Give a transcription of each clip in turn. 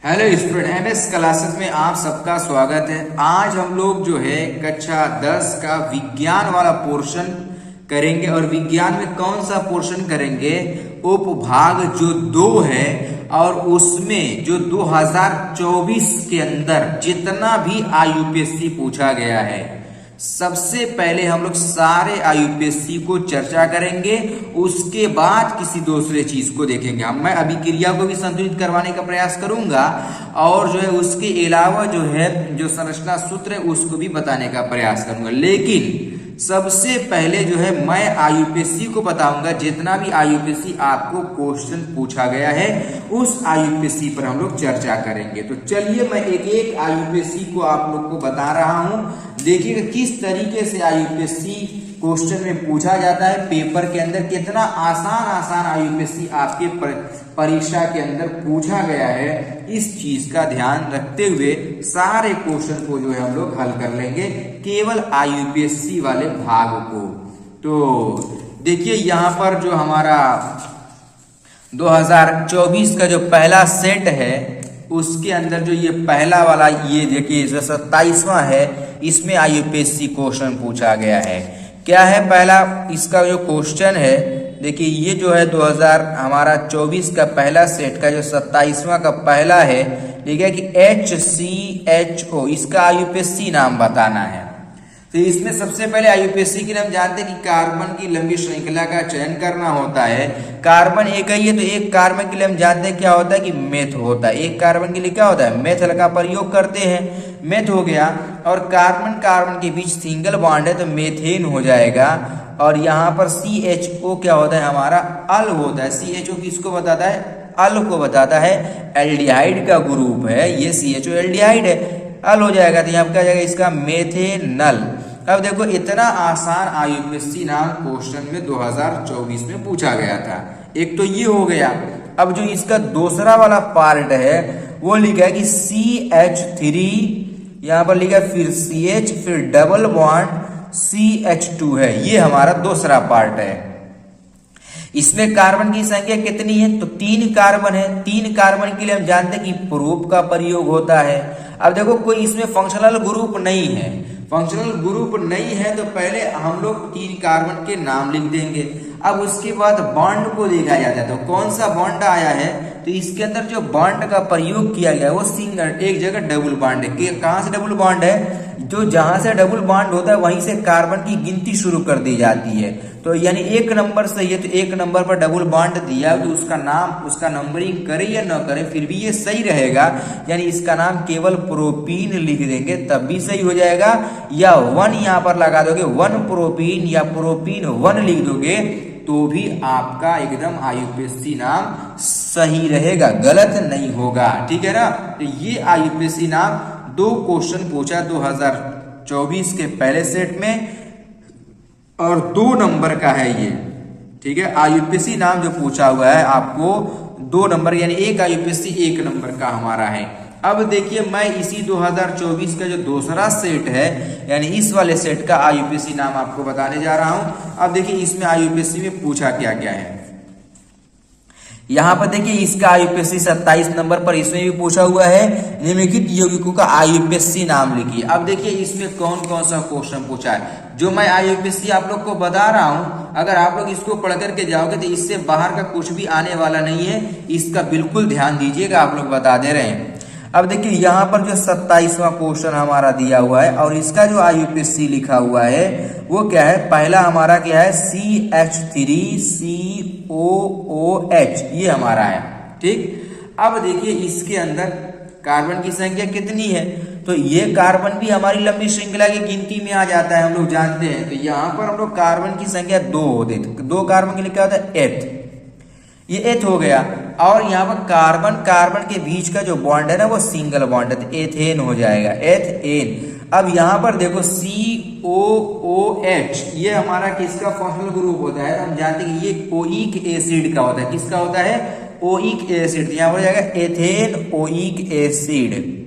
Hello student, MS classes में आप सबका स्वागत है। आज हम लोग जो है कक्षा 10 का विज्ञान वाला पोर्शन करेंगे और विज्ञान में कौन सा पोर्शन करेंगे, उपभाग जो 2 है और उसमें जो 2024 के अंदर जितना भी आईयूपीएससी पूछा गया है, सबसे पहले हम लोग सारे आईयूपीएससी को चर्चा करेंगे, उसके बाद किसी दूसरे चीज को देखेंगे। मैं अभिक्रिया को भी संतुलित करवाने का प्रयास करूंगा और जो है उसके अलावा जो है जो संरचना सूत्र है उसको भी बताने का प्रयास करूंगा। लेकिन सबसे पहले जो है मैं आईयूपीएससी को बताऊंगा, जितना भी आईयूपीएससी आपको क्वेश्चन पूछा गया है उस आईयूपीएससी पर हम लोग चर्चा करेंगे। तो चलिए मैं एक एक आईयूपीएससी को आप लोग को बता रहा हूं। देखिएगा किस तरीके से आईयूपीएससी क्वेश्चन में पूछा जाता है, पेपर के अंदर कितना आसान आईयूपीएससी आपके परीक्षा के अंदर पूछा गया है। इस चीज का ध्यान रखते हुए सारे क्वेश्चन को जो है हम लोग हल कर लेंगे, केवल आईयूपीएससी वाले भाग को। तो देखिए यहाँ पर जो हमारा 2024 का जो पहला सेट है उसके अंदर जो ये पहला वाला ये देखिए 27वां है, इसमें आईयूपीएससी क्वेश्चन पूछा गया है। क्या है पहला इसका जो क्वेश्चन है, देखिए ये जो है 2024 का पहला सेट का जो 27वां का पहला है, लिखा है कि HCHO, इसका आईयूपीएससी नाम बताना है। तो इसमें सबसे पहले आईयूपीएससी के लिए हम जानते हैं कि कार्बन की लंबी श्रृंखला का चयन करना होता है। कार्बन एक ही है तो एक कार्बन के लिए हम जानते हैं क्या होता है कि मेथ होता है। एक कार्बन के लिए क्या होता है, मेथल का प्रयोग करते हैं, मेथ हो गया। और कार्बन कार्बन के बीच सिंगल बॉन्ड है तो मेथेन हो जाएगा। और यहाँ पर CHO क्या होता है, हमारा अल होता है। CHO किसको बताता है, अल को बताता है। एल्डिहाइड का ग्रुप है ये, CHO एल्डिहाइड है, अल हो जाएगा। तो यहाँ क्या जाएगा इसका मेथेनल। अब देखो इतना आसान आईयूपीएससी नाम क्वेश्चन में 2024 में पूछा गया था। एक तो ये हो गया। अब जो इसका दूसरा वाला पार्ट है वो लिखा है कि CH3, यहाँ पर लिखा है फिर CH फिर डबल बॉन्ड CH2 है, ये हमारा दूसरा पार्ट है। इसमें कार्बन की संख्या कितनी है, तो 3 कार्बन है। 3 कार्बन के लिए हम जानते हैं कि प्रोप का प्रयोग होता है। अब देखो कोई इसमें फंक्शनल ग्रुप नहीं है, फंक्शनल ग्रुप नहीं है तो पहले हम लोग 3 कार्बन के नाम लिख देंगे। अब उसके बाद बॉन्ड को देखा जाता है, तो कौन सा बॉन्ड आया है, तो इसके अंदर जो बॉन्ड का प्रयोग किया गया है वो सिंगल, एक जगह डबल बॉन्ड है। कहां से डबल बॉन्ड है, जो जहां से डबल बॉन्ड होता है वहीं से कार्बन की गिनती शुरू कर दी जाती है। तो यानी 1 नंबर सही है तो 1 नंबर पर डबल बॉन्ड दिया तो उसका नाम, उसका नंबरिंग करे या न करे फिर भी ये सही रहेगा। यानी इसका नाम केवल प्रोपीन लिख देंगे तब भी सही हो जाएगा, या 1 यहाँ पर लगा दोगे, 1 प्रोपीन या प्रोपीन 1 लिख दोगे तो भी आपका एकदम आईयूपीएससी नाम सही रहेगा, गलत नहीं होगा। ठीक है ना। तो ये आईयूपीएससी नाम 2 क्वेश्चन पूछा 2024 के पहले सेट में और 2 नंबर का है ये। ठीक है, आईयूपीएससी नाम जो पूछा हुआ है आपको 2 नंबर, यानी एक आईयूपीएससी 1 नंबर का हमारा है। अब देखिए मैं इसी 2024 का जो दूसरा सेट है यानी इस वाले सेट का आईयूपीएससी नाम आपको बताने जा रहा हूं। अब देखिए इसमें आईयूपीएससी में पूछा क्या क्या है। यहाँ पर देखिए इसका आईयूपीएससी 27 नंबर पर इसमें भी पूछा हुआ है, निम्नलिखित यौगिकों का आईयूपीएससी नाम लिखिए। अब देखिए इसमें कौन कौन सा क्वेश्चन पूछा है, जो मैं आईयूपीएससी आप लोग को बता रहा हूं, अगर आप लोग इसको पढ़ करके जाओगे तो इससे बाहर का कुछ भी आने वाला नहीं है, इसका बिल्कुल ध्यान दीजिएगा, आप लोग बता दे रहे हैं। अब देखिए यहाँ पर जो 27वां क्वेश्चन हमारा दिया हुआ है और इसका जो आईयूपीएससी लिखा हुआ है वो क्या है, पहला हमारा क्या है CH3COOH, ये हमारा है। ठीक, अब देखिए इसके अंदर कार्बन की संख्या कितनी है, तो ये कार्बन भी हमारी लंबी श्रृंखला की गिनती में आ जाता है, हम लोग जानते हैं। तो यहाँ पर हम लोग कार्बन की संख्या 2 होती है, 2 कार्बन के लिए क्या होता है, एथ, ये एथ हो गया। और यहाँ पर कार्बन कार्बन के बीच का जो बॉन्ड है ना वो सिंगल बॉन्ड है तो एथेन हो जाएगा, एथेन। अब यहाँ पर देखो COOH, ये हमारा किसका फंक्शनल ग्रुप होता है, हम जानते हैं कि ये ओइक एसिड का होता है। किसका होता है, ओइक एसिड। यहाँ हो जाएगा एथेन ओइक एसिड।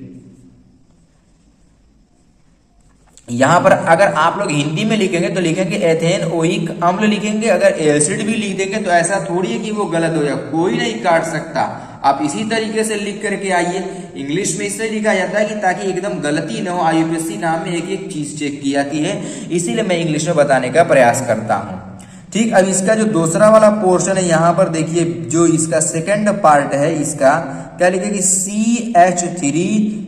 यहाँ पर अगर आप लोग हिंदी में लिखेंगे तो लिखेंगे एथेन ओइक अम्ल लिखेंगे, अगर एसिड भी लिख देंगे तो ऐसा थोड़ी है कि वो गलत हो जाए, कोई नहीं काट सकता। आप इसी तरीके से लिख करके आइए। इंग्लिश में इससे लिखा जाता है कि ताकि एकदम गलती न हो, आईयूपीएससी नाम में एक एक चीज चेक की जाती है, इसीलिए मैं इंग्लिश में बताने का प्रयास करता हूँ। ठीक, अब इसका जो दूसरा वाला पोर्शन है यहाँ पर देखिए, जो इसका सेकंड पार्ट है, इसका क्या लिखे कि CH3,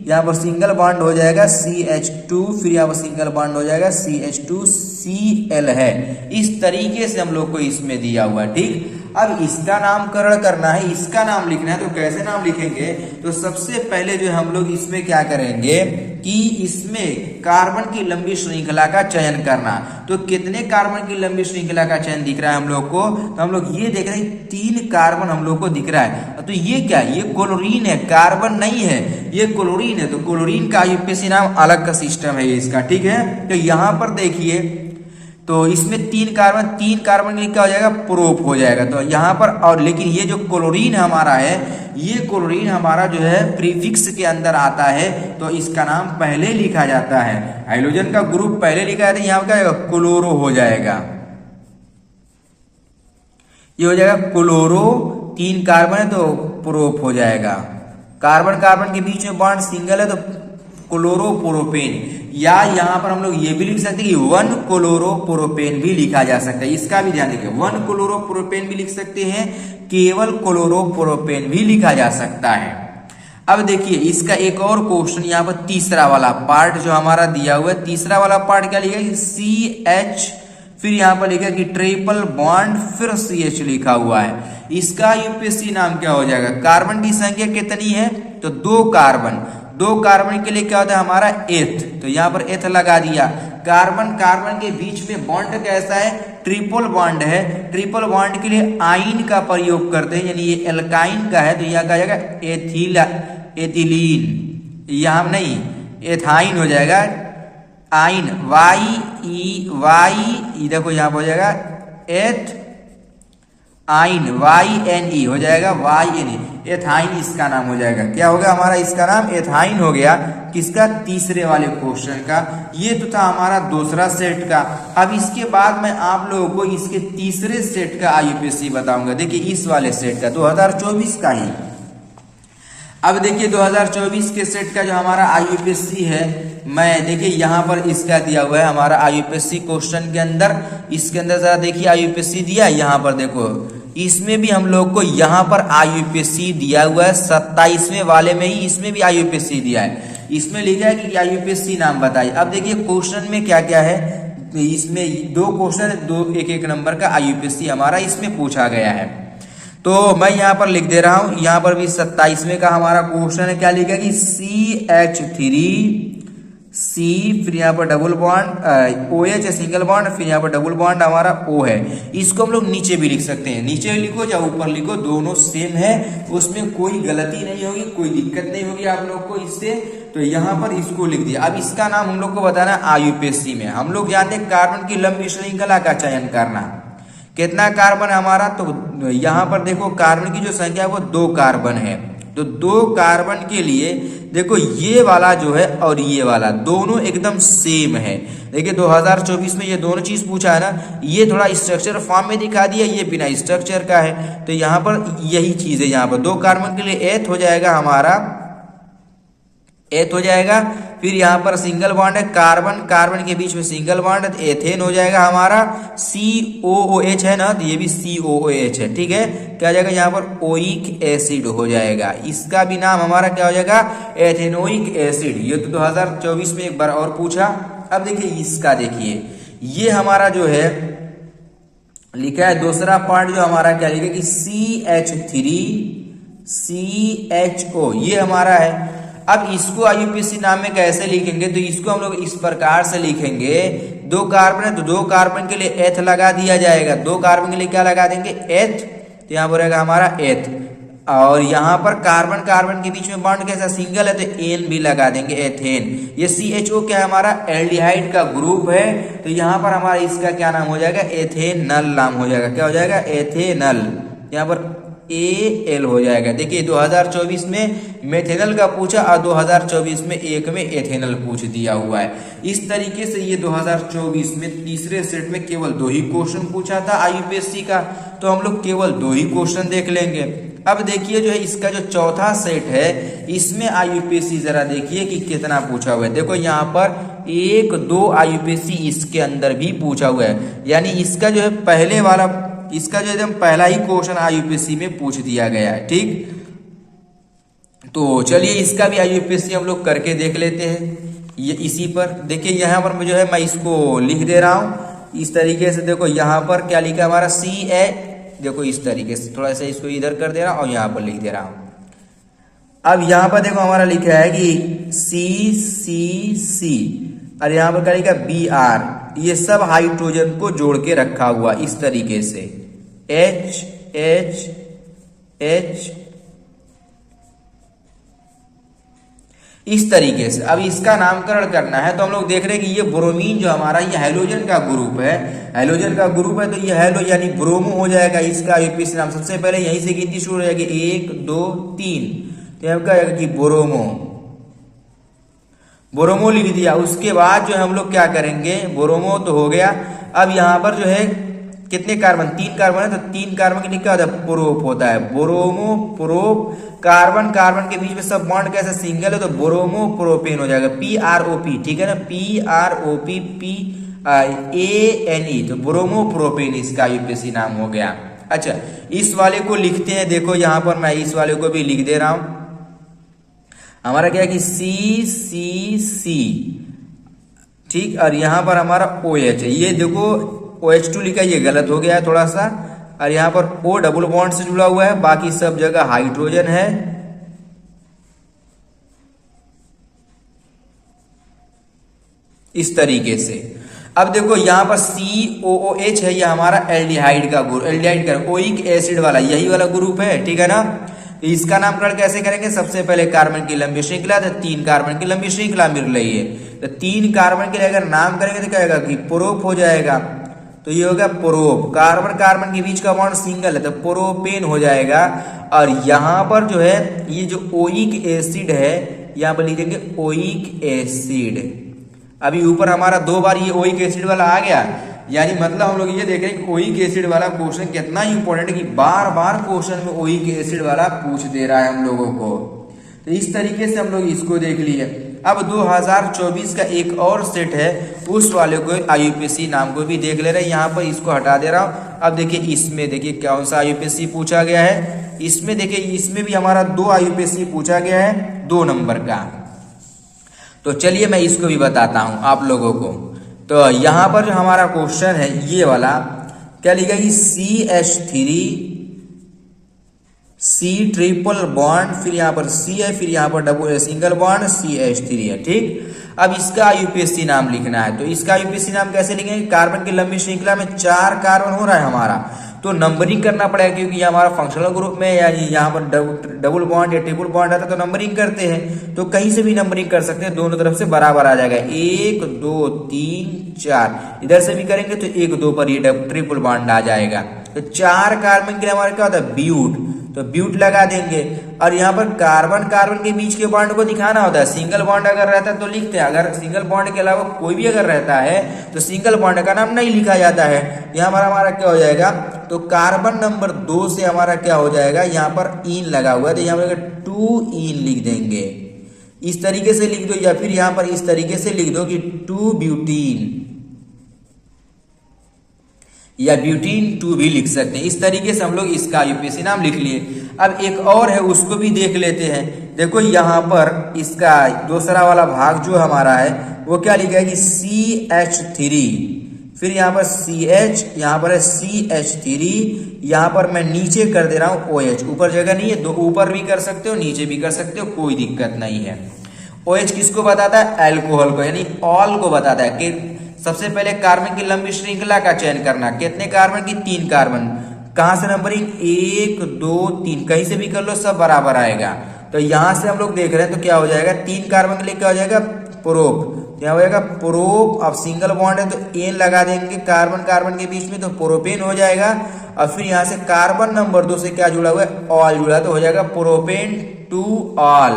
यहाँ पर सिंगल बॉन्ड हो जाएगा CH2, फिर यहाँ पर सिंगल बॉन्ड हो जाएगा CH2Cl है। इस तरीके से हम लोग को इसमें दिया हुआ है। ठीक, अब इसका नामकरण करना है, इसका नाम लिखना है, तो कैसे नाम लिखेंगे? तो सबसे पहले जो हम लोग इसमें क्या करेंगे कि इसमें कार्बन की लंबी श्रृंखला का चयन करना। तो कितने कार्बन की लंबी श्रृंखला का चयन दिख रहा है हम लोग को? तो हम लोग ये देख रहे हैं 3 कार्बन हम लोग को दिख रहा है। तो ये क्या है? ये क्लोरीन है, कार्बन नहीं है, ये क्लोरीन है। तो क्लोरीन का आईयूपीएसी नाम अलग का सिस्टम है इसका। ठीक है, तो यहाँ पर देखिए, तो इसमें 3 कार्बन के लिए क्या हो जाएगा? प्रोप हो जाएगा। तो यहाँ पर, और लेकिन ये जो क्लोरीन हमारा है, ये क्लोरीन हमारा जो है प्रीफिक्स के अंदर आता है, तो इसका नाम पहले लिखा जाता है। हाइड्रोजन का ग्रुप पहले लिखा जाता है, यहाँ क्या होगा? क्लोरो हो जाएगा। ये हो जाएगा क्लोरो, 3 कार्बन है तो प्रोप हो जाएगा। कार्बन के बीच में बॉन्ड सिंगल है तो क्लोरोप्रोपेन, या यहाँ पर हम लोग ये भी लिख सकते हैं कि 1 क्लोरोप्रोपेन भी लिखा जा सकता है। इसका भी ध्यान रखिए, 1 क्लोरोप्रोपेन भी लिख सकते हैं, केवल क्लोरोप्रोपेन भी लिखा जा सकता है। अब देखिए इसका एक और क्वेश्चन, यहाँ पर तीसरा वाला पार्ट जो हमारा दिया हुआ है, तीसरा वाला पार्ट क्या लिखा है? CH, फिर यहाँ पर लिखा कि ट्रिपल बॉन्ड, फिर CH लिखा हुआ है। इसका यूपीएससी नाम क्या हो जाएगा? कार्बन की संख्या कितनी है? तो 2 कार्बन के लिए क्या होता है हमारा? एथ। तो यहाँ पर एथ लगा दिया। कार्बन के बीच में बॉन्ड कैसा है? ट्रिपल बॉन्ड है। ट्रिपल बॉन्ड के लिए आइन का प्रयोग करते हैं, यानी ये एल्काइन का है, तो यहाँ का जाएगा एथिलीन, यहाँ नहीं एथाइन हो जाएगा। आइन वाई देखो यहाँ पर हो जाएगा एथ आइन, YNE हो जाएगा, YNE, एथाइन इसका नाम हो जाएगा। क्या होगा हमारा? इसका नाम एथाइन हो गया। किसका? तीसरे वाले क्वेश्चन का। ये तो था हमारा दूसरा सेट का। अब इसके बाद मैं आप लोगों को इसके तीसरे सेट का आईयूपीएसी बताऊंगा। देखिए इस वाले सेट का 2024 का ही। अब देखिए 2024 के सेट का जो हमारा आईयूपीएसी है, मैं देखिए यहाँ पर इसका दिया हुआ है हमारा आईयूपीएसी क्वेश्चन के अंदर। इसके अंदर जरा देखिए आईयूपीएसी दिया है, यहाँ पर देखो, इसमें भी हम लोग को यहाँ पर आईयूपीएसी दिया हुआ है। 27वें वाले में ही इसमें भी आईयूपीएसी दिया है। इसमें लिखा है कि आईयूपीएसी नाम बताइए। अब देखिए क्वेश्चन में क्या क्या है, इसमें 2 क्वेश्चन, 2 एक नंबर का आईयूपीएसी हमारा इसमें पूछा गया है। तो मैं यहाँ पर लिख दे रहा हूं, यहाँ पर भी 27वें का हमारा क्वेश्चन है। क्या लिखा कि CH3C, फिर यहाँ पर डबल बॉन्ड OH है सिंगल बॉन्ड, फिर यहाँ पर डबल बॉन्ड हमारा O है। इसको हम लोग नीचे भी लिख सकते हैं, नीचे लिखो या ऊपर लिखो, दोनों सेम है, उसमें कोई गलती नहीं होगी, कोई दिक्कत नहीं होगी आप लोग को इससे। तो यहाँ पर इसको लिख दिया। अब इसका नाम हम लोग को बताना है आईयूपीएसी में। हम लोग जानते हैं कार्बन की लंबी श्रृंखला का चयन करना। कितना कार्बन हमारा? तो यहाँ पर देखो कार्बन की जो संख्या है वो 2 कार्बन है। तो 2 कार्बन के लिए देखो ये वाला जो है और ये वाला दोनों एकदम सेम है। देखिए 2024 में ये दोनों चीज पूछा है ना, ये थोड़ा स्ट्रक्चर फॉर्म में दिखा दिया, ये बिना स्ट्रक्चर का है। तो यहाँ पर यही चीज है, यहाँ पर 2 कार्बन के लिए एथ हो जाएगा हमारा, एथ हो जाएगा। फिर यहाँ पर सिंगल बॉन्ड है, कार्बन के बीच में सिंगल बॉन्ड है, तो एथेन हो जाएगा हमारा। COOH है ना, तो ये भी COOH है। ठीक है, क्या हो जाएगा यहाँ पर? ओइक एसिड हो जाएगा। इसका भी नाम हमारा क्या हो जाएगा? Ethanoic acid. ये तो 2024 में एक बार और पूछा। अब देखिए इसका, देखिए ये हमारा जो है लिखा है दूसरा पार्ट जो हमारा क्या लिखा कि CH3CHO, ये हमारा है। अब इसको आईयूपीएसी नाम में कैसे लिखेंगे? तो इसको हम लोग इस प्रकार से लिखेंगे, 2 कार्बन है तो 2 कार्बन के लिए एथ लगा दिया जाएगा। 2 कार्बन के लिए क्या लगा देंगे? एथ। तो यहाँ पर रहेगा हमारा एथ। और यहाँ पर कार्बन के बीच में बॉन्ड कैसा? सिंगल है, तो एन भी लगा देंगे, एथेन। ये CHO क्या है हमारा? एल्डिहाइड का ग्रुप है। तो यहाँ पर हमारा इसका क्या नाम हो जाएगा? एथेनल नाम हो जाएगा। क्या हो जाएगा? एथेनल। यहाँ पर AL हो जाएगा। देखिए 2024 में मेथेनल का पूछा और 2024 में एक में एथेनल पूछ दिया हुआ है। इस तरीके से ये 2024 में तीसरे सेट में केवल 2 ही क्वेश्चन पूछा था आईयूपीएससी का, तो हम लोग केवल 2 ही क्वेश्चन देख लेंगे। अब देखिए जो है इसका जो चौथा सेट है इसमें आईयूपीएसी जरा देखिए कि कितना पूछा हुआ है। देखो यहाँ पर 1-2 आईयूपीएसी इसके अंदर भी पूछा हुआ है, यानी इसका जो है पहले वाला, इसका जो एकदम पहला ही क्वेश्चन आईयूपीएसी में पूछ दिया गया है। ठीक, तो चलिए इसका भी आईयूपीएसी हम लोग करके देख लेते हैं। ये इसी पर देखिए यहाँ पर जो है मैं इसको लिख दे रहा हूँ इस तरीके से। देखो यहाँ पर क्या लिखा हमारा CA, देखो इस तरीके से थोड़ा सा इसको इधर कर दे रहा हूँ और यहाँ पर लिख दे रहा हूँ। अब यहाँ पर देखो हमारा लिखा है कि CCC और यहाँ पर क्या लिखा BR, ये सब हाइड्रोजन को जोड़ के रखा हुआ इस तरीके से H इस तरीके से। अब इसका नामकरण करना है तो हम लोग देख रहे हैं कि ये ब्रोमीन जो हमारा ये हेलोजन का ग्रुप है, हेलोजन का ग्रुप है तो ये हेलो यानी ब्रोमो हो जाएगा इसका आईयूपीएसी नाम। सबसे पहले यहीं से गिनती शुरू हो जाएगी 1 2 3, तो हम कहेगा कि ब्रोमो, ब्रोमो लिख दिया। उसके बाद जो हम लोग क्या करेंगे, ब्रोमो तो हो गया। अब यहाँ पर जो है कितने कार्बन, 3 कार्बन है तो 3 कार्बन के लिए क्या होता है, प्रोप होता है, ब्रोमो प्रोप। कार्बन कार्बन के बीच में सब बॉन्ड कैसे सिंगल है तो ब्रोमो प्रोपेन हो जाएगा, PROP, ठीक है ना, PROP PANE, तो ब्रोमो प्रोपेन इसका आईयूपीएसी नाम हो गया। अच्छा इस वाले को लिखते हैं, देखो यहाँ पर मैं इस वाले को भी लिख दे रहा हूं। हमारा क्या है कि CCC, ठीक, और यहाँ पर हमारा OH है। ये देखो OH2 लिखा है, ये गलत हो गया है थोड़ा सा, और यहाँ पर O डबल बॉन्ड से जुड़ा हुआ है, बाकी सब जगह हाइड्रोजन है। इस तरीके से। अब देखो यहाँ पर COOH है, ये हमारा एल्डिहाइड का ग्रुप, एल्डिहाइड का ओइक एसिड वाला यही वाला ग्रुप है, ठीक है ना। इसका नामकरण कैसे करेंगे, सबसे पहले कार्बन की लंबी श्रृंखला, तो 3 कार्बन की लंबी श्रृंखला मिल रही है, तो 3 कार्बन के लिए अगर नाम करेंगे तो क्या होगा कि प्रोप हो जाएगा, तो ये होगा प्रोप। कार्बन कार्बन के बीच का बॉन्ड सिंगल है तो प्रोपेन हो जाएगा। और यहाँ पर जो है ये जो ओइक एसिड है, यहाँ पर लिखेंगे ओइक एसिड। अभी ऊपर हमारा 2 बार ये ओइक एसिड वाला आ गया, यानी मतलब हम लोग ये देख रहे हैं कि ओइक एसिड वाला क्वेश्चन कितना इंपॉर्टेंट है कि बार बार क्वेश्चन में ओइक एसिड वाला पूछ दे रहा है हम लोगों को। तो इस तरीके से हम लोग इसको देख लिए। अब 2024 का एक और सेट है, उस वाले को आईयूपीएसी नाम को भी देख ले रहे हैं। यहाँ पर इसको हटा दे रहा हूँ। अब देखिए इसमें देखिए कौन सा आईयूपीएसी पूछा गया है। इसमें देखिए इसमें भी हमारा 2 आईयूपीएसी पूछा गया है 2 नंबर का। तो चलिए मैं इसको भी बताता हूँ आप लोगों को। तो यहाँ पर जो हमारा क्वेश्चन है ये वाला क्या लिखा है, CH3 C ट्रिपल बॉन्ड, फिर यहाँ पर C है, फिर यहाँ पर डबल सिंगल बॉन्ड CH3 है, ठीक। अब इसका आईयूपीएसी नाम लिखना है, तो इसका आईयूपीएसी नाम कैसे लिखेंगे, कार्बन की लंबी श्रृंखला में 4 कार्बन हो रहा है हमारा, तो नंबरिंग करना पड़ेगा क्योंकि ये हमारा फंक्शनल ग्रुप में या यहाँ पर डबल बॉन्ड या ट्रिपल बॉन्ड आता है तो नंबरिंग करते हैं, तो कहीं से भी नंबरिंग कर सकते हैं, दोनों तरफ से बराबर आ जाएगा। 1 2 3 4, इधर से भी करेंगे तो 1 2 पर ये ट्रिपल बॉन्ड आ जाएगा। तो 4 कार्बन के लिए हमारा क्या होता है, ब्यूट, तो ब्यूट लगा देंगे। और यहाँ पर कार्बन कार्बन के बीच के बॉन्ड को दिखाना होता है, सिंगल बॉन्ड अगर रहता है तो लिखते हैं, अगर सिंगल बॉन्ड के अलावा कोई भी अगर रहता है तो सिंगल बॉन्ड का नाम नहीं लिखा जाता है। यहाँ पर हमारा क्या हो जाएगा, तो कार्बन नंबर 2 से हमारा क्या हो जाएगा, यहाँ पर इन लगा हुआ है तो यहाँ पर 2 इन लिख देंगे, इस तरीके से लिख दो, या फिर यहाँ पर इस तरीके से लिख दो कि 2 ब्यूटीन, या ब्यूटीन 2 भी लिख सकते हैं। इस तरीके से हम लोग इसका आईयूपीएसी नाम लिख लिए। अब एक और है उसको भी देख लेते हैं। देखो यहाँ पर इसका दूसरा वाला भाग जो हमारा है वो क्या लिखा है कि CH3, फिर यहाँ पर CH, यहाँ पर है CH3, यहाँ पर मैं नीचे कर दे रहा हूँ OH, ऊपर जगह नहीं है, दो ऊपर भी कर सकते हो नीचे भी कर सकते हो, कोई दिक्कत नहीं है। OH किसको बताता है, अल्कोहल को, यानी ऑल को बताता है कि सबसे पहले कार्बन की लंबी श्रृंखला का चयन करना, कितने कार्बन की, 3 कार्बन, कहां से नंबरिंग 1 2 3, कहीं से भी कर लो सब बराबर आएगा। तो यहां से हम लोग देख रहे हैं तो क्या हो जाएगा, 3 कार्बन के लिए क्या हो जाएगा, प्रोप, क्या हो जाएगा प्रोप। अब सिंगल बॉन्ड है तो एन लगा देंगे कार्बन कार्बन के बीच में, तो प्रोपेन हो जाएगा। और फिर यहाँ से कार्बन नंबर 2 से क्या जुड़ा हुआ है, ऑल जुड़ा, तो हो जाएगा प्रोपेन 2 ऑल,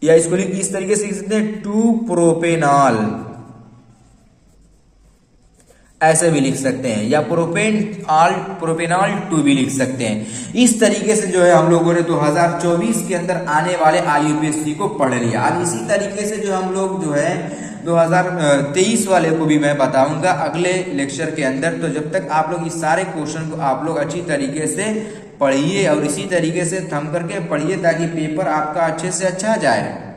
या इसको इस तरीके से लिख सकते हैं 2 प्रोपेनॉल। ऐसे भी लिख सकते हैं, या प्रोपेनॉल 2 भी लिख सकते हैं। इस तरीके से जो है हम लोगों ने 2024 के अंदर आने वाले IUPAC को पढ़ लिया। अब इसी तरीके से जो हम लोग जो है 2023 वाले को भी मैं बताऊंगा अगले लेक्चर के अंदर। तो जब तक आप लोग इस सारे क्वेश्चन को आप लोग अच्छी तरीके से पढ़िए और इसी तरीके से थम करके पढ़िए ताकि पेपर आपका अच्छे से अच्छा जाए।